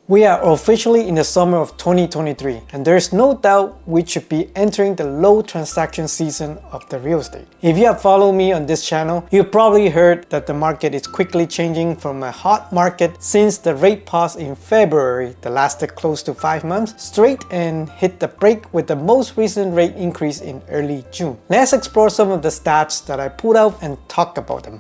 We are officially in the summer of 2023, and there's no doubt we should be entering the low transaction season of the real estate. If you have followed me on this channel, you've probably heard that the market is quickly changing from a hot market since the rate pause in February that lasted close to 5 months straight and hit the break with the most recent rate increase in early June. Let's explore some of the stats that I pulled out and talk about them.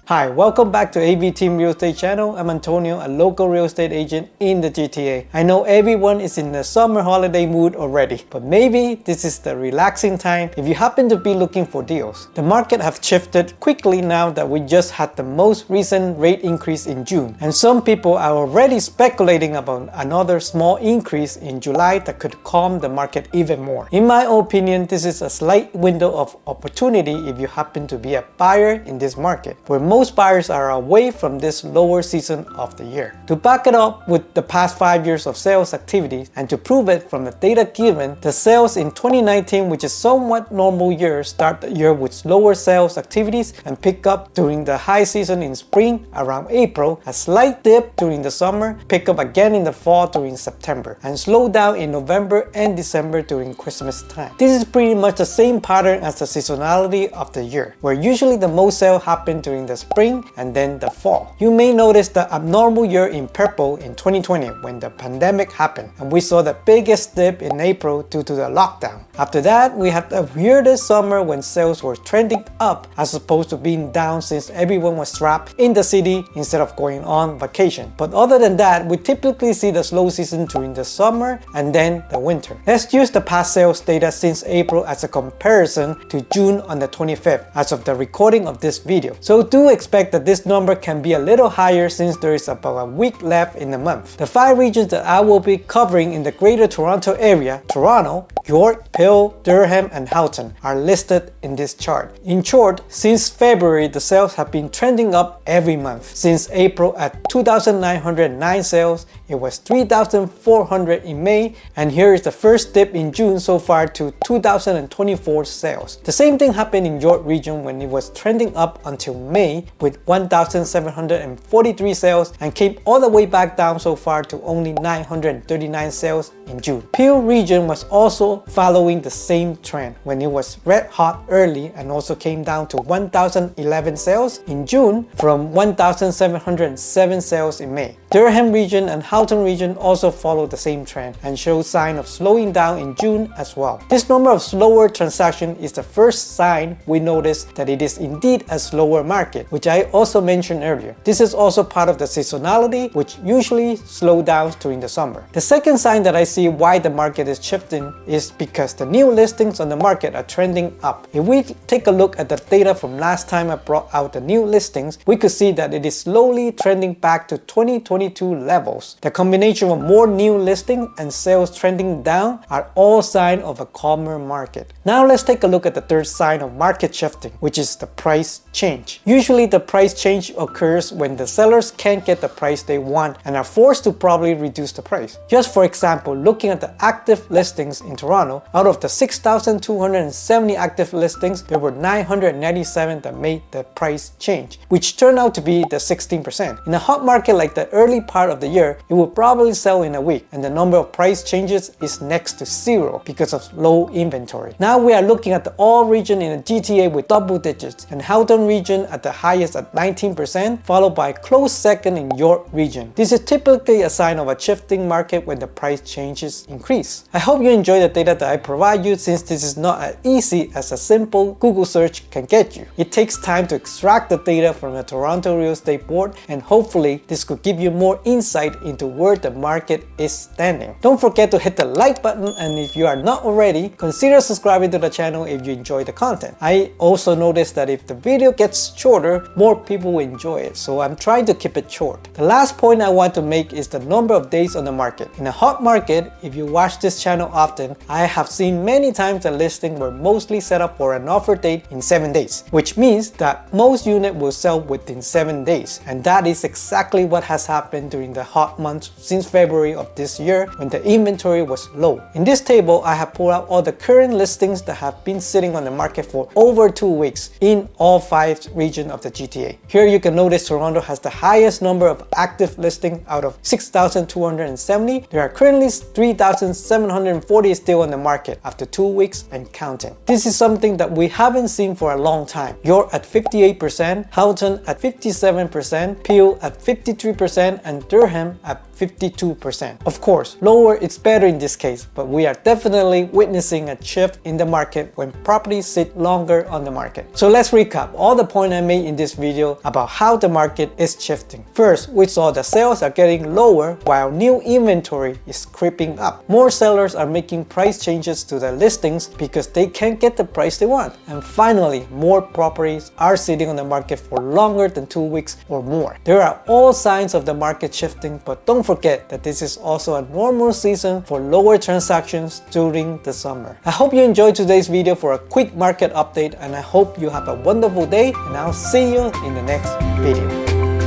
Hi, welcome back to AV Team Real Estate Channel. I'm Antonio, a local real estate agent in the GTA. I know everyone is in the summer holiday mood already, but maybe this is the relaxing time if you happen to be looking for deals. The market have shifted quickly now that we just had the most recent rate increase in June, and some people are already speculating about another small increase in July that could calm the market even more. In my opinion, this is a slight window of opportunity if you happen to be a buyer in this market, where most buyers are away from this lower season of the year. To back it up with the past 5 years of sales activities and to prove it from the data given, the sales in 2019, which is somewhat normal year, start the year with slower sales activities and pick up during the high season in spring around April, a slight dip during the summer, pick up again in the fall during September, and slow down in November and December during Christmas time. This is pretty much the same pattern as the seasonality of the year, where usually the most sale happen during the spring and then the fall. You may notice the abnormal year in purple in 2020 when the pandemic happened, and we saw the biggest dip in April due to the lockdown. After that, we had the weirdest summer when sales were trending up as opposed to being down since everyone was trapped in the city instead of going on vacation. But other than that, we typically see the slow season during the summer and then the winter. Let's use the past sales data since April as a comparison to June on the 25th as of the recording of this video. So do expect that this number can be a little higher since there is about a week left in the month. The 5 regions that I will be covering in the Greater Toronto area, Toronto, York, Peel, Durham, and Houghton, are listed in this chart. In short, since February, the sales have been trending up every month. Since April at 2,909 sales, it was 3,400 in May, and here is the first dip in June so far to 2,024 sales. The same thing happened in York region when it was trending up until May with 1,743 sales and came all the way back down so far to only 939 sales in June. Peel region was also following the same trend when it was red hot early and also came down to 1,011 sales in June from 1,707 sales in May. Durham region and Houghton region also followed the same trend and showed sign of slowing down in June as well. This number of slower transaction is the first sign we notice that it is indeed a slower market, which I also mentioned earlier. This is also part of the seasonality, which usually slow down during the summer. The second sign that I see why the market is shifting is because the new listings on the market are trending up. If we take a look at the data from last time I brought out the new listings, we could see that it is slowly trending back to 2022 levels. The combination of more new listings and sales trending down are all signs of a calmer market. Now let's take a look at the third sign of market shifting, which is the price change. Usually the price change occurs when the sellers can't get the price they want and are forced to probably reduce the price. Just for example, looking at the active listings in Toronto, out of the 6,270 active listings, there were 997 that made the price change, which turned out to be the 16%. In a hot market like the early part of the year, it will probably sell in a week, and the number of price changes is next to zero because of low inventory. Now we are looking at the all region in the GTA with double digits, and Houghton region at the highest at 19%, followed by a close second in York region. This is typically a sign of a shifting market when the price changes increase. I hope you enjoy the data that I provide you, since this is not as easy as a simple Google search can get you. It takes time to extract the data from the Toronto Real Estate Board, and hopefully this could give you more insight into where the market is standing. Don't forget to hit the like button, and if you are not already, consider subscribing to the channel if you enjoy the content. I also noticed that if the video gets shorter, sure more people will enjoy it, so I'm trying to keep it short. The last point I want to make is the number of days on the market. In a hot market, if you watch this channel often, I have seen many times that listings were mostly set up for an offer date in 7 days, which means that most units will sell within 7 days. And that is exactly what has happened during the hot months since February of this year when the inventory was low. In this table, I have pulled out all the current listings that have been sitting on the market for over 2 weeks in all 5 regions of the GTA. Here you can notice Toronto has the highest number of active listings out of 6,270. There are currently 3,740 still on the market after 2 weeks and counting. This is something that we haven't seen for a long time. York at 58%, Houghton at 57%, Peel at 53%, and Durham at 52%. Of course, lower is better in this case, but we are definitely witnessing a shift in the market when properties sit longer on the market. So let's recap all the points I made in this video about how the market is shifting. First, we saw the sales are getting lower while new inventory is creeping up. More sellers are making price changes to their listings because they can't get the price they want. And finally, more properties are sitting on the market for longer than 2 weeks or more. There are all signs of the market shifting, but don't forget that this is also a normal season for lower transactions during the summer. I hope you enjoyed today's video for a quick market update, and I hope you have a wonderful day, and I'll see you in the next video.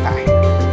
Bye.